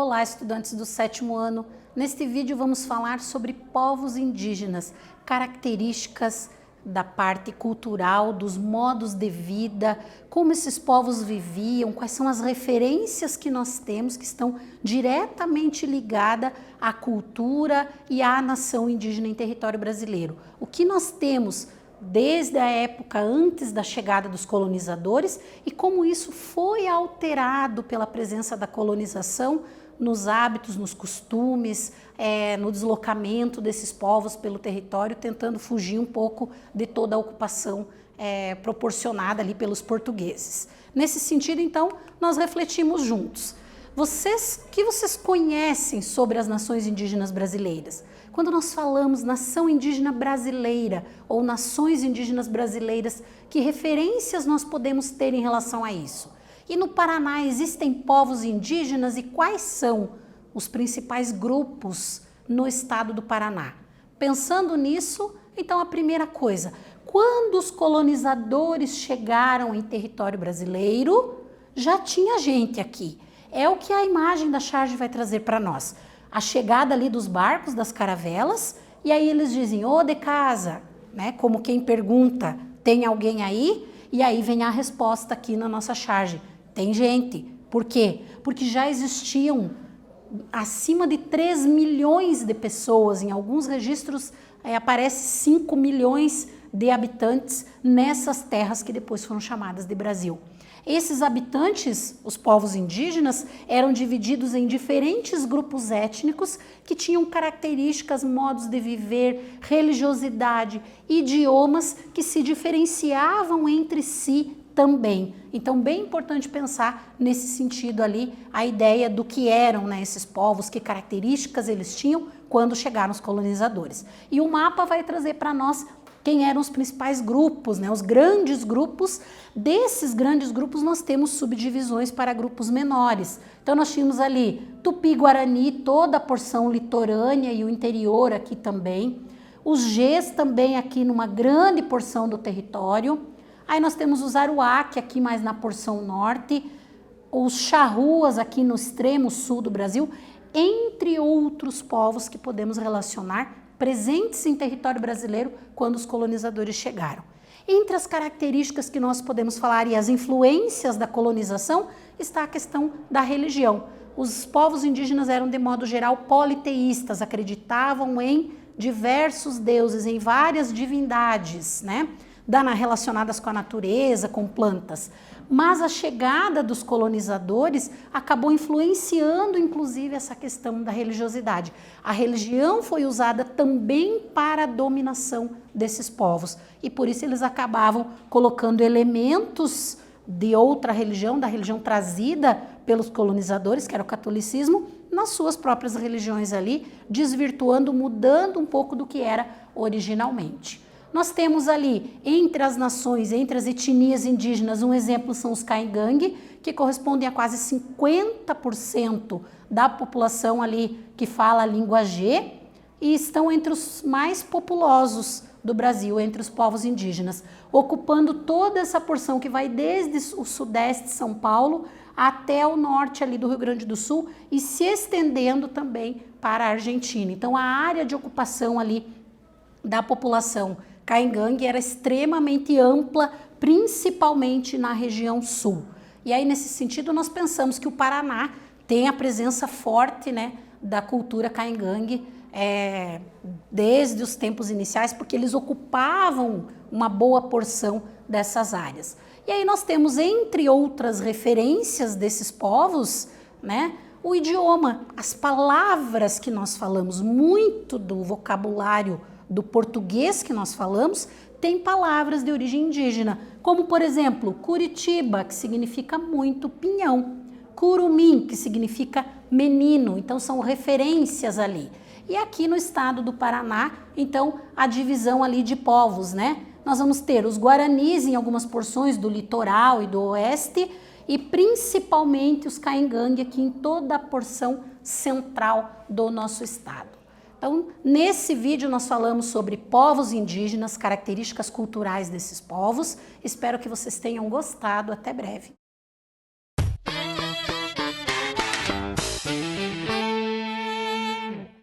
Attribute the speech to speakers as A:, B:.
A: Olá, estudantes do 7º ano. Neste vídeo vamos falar sobre povos indígenas, características da parte cultural, dos modos de vida, como esses povos viviam, quais são as referências que nós temos que estão diretamente ligadas à cultura e à nação indígena em território brasileiro. O que nós temos desde a época antes da chegada dos colonizadores e como isso foi alterado pela presença da colonização nos hábitos, nos costumes, no deslocamento desses povos pelo território, tentando fugir um pouco de toda a ocupação proporcionada ali pelos portugueses. Nesse sentido, então, nós refletimos juntos. O que vocês conhecem sobre as nações indígenas brasileiras? Quando nós falamos nação indígena brasileira ou nações indígenas brasileiras, que referências nós podemos ter em relação a isso? E no Paraná existem povos indígenas e quais são os principais grupos no estado do Paraná? Pensando nisso, então a primeira coisa, quando os colonizadores chegaram em território brasileiro, já tinha gente aqui. É o que a imagem da charge vai trazer para nós. A chegada ali dos barcos, das caravelas, e aí eles dizem, ô de casa, né? Como quem pergunta, tem alguém aí? E aí vem a resposta aqui na nossa charge, tem gente. Por quê? Porque já existiam acima de 3 milhões de pessoas, em alguns registros aparece 5 milhões de habitantes nessas terras que depois foram chamadas de Brasil. Esses habitantes, os povos indígenas, eram divididos em diferentes grupos étnicos que tinham características, modos de viver, religiosidade, idiomas que se diferenciavam entre si também. Então, bem importante pensar nesse sentido ali, a ideia do que eram, né, esses povos, que características eles tinham quando chegaram os colonizadores. E o mapa vai trazer para nós quem eram os principais grupos, né? Os grandes grupos. Desses grandes grupos nós temos subdivisões para grupos menores. Então nós tínhamos ali Tupi-Guarani, toda a porção litorânea e o interior aqui também. Os Gês também aqui numa grande porção do território. Aí nós temos os Aruaque aqui mais na porção norte, os Charruas aqui no extremo sul do Brasil, entre outros povos que podemos relacionar presentes em território brasileiro quando os colonizadores chegaram. Entre as características que nós podemos falar e as influências da colonização está a questão da religião. Os povos indígenas eram de modo geral politeístas, acreditavam em diversos deuses, em várias divindades, né? Relacionadas com a natureza, com plantas. Mas a chegada dos colonizadores acabou influenciando, inclusive, essa questão da religiosidade. A religião foi usada também para a dominação desses povos. E por isso eles acabavam colocando elementos de outra religião, da religião trazida pelos colonizadores, que era o catolicismo, nas suas próprias religiões ali, desvirtuando, mudando um pouco do que era originalmente. Nós temos ali, entre as nações, entre as etnias indígenas, um exemplo são os Caingangue, que correspondem a quase 50% da população ali que fala a língua G e estão entre os mais populosos do Brasil, entre os povos indígenas, ocupando toda essa porção que vai desde o sudeste de São Paulo até o norte ali do Rio Grande do Sul e se estendendo também para a Argentina. Então, a área de ocupação ali da população Caingangue era extremamente ampla, principalmente na região sul. E aí, nesse sentido, nós pensamos que o Paraná tem a presença forte, né, da cultura Caingangue desde os tempos iniciais, porque eles ocupavam uma boa porção dessas áreas. E aí nós temos, entre outras referências desses povos, né, o idioma, as palavras que nós falamos, muito do vocabulário do português que nós falamos, tem palavras de origem indígena, como por exemplo, Curitiba, que significa muito pinhão, Curumim, que significa menino, então são referências ali. E aqui no estado do Paraná, então, a divisão ali de povos, né? Nós vamos ter os Guaranis em algumas porções do litoral e do oeste, e principalmente os Caingangue aqui em toda a porção central do nosso estado. Então, nesse vídeo nós falamos sobre povos indígenas, características culturais desses povos. Espero que vocês tenham gostado. Até breve.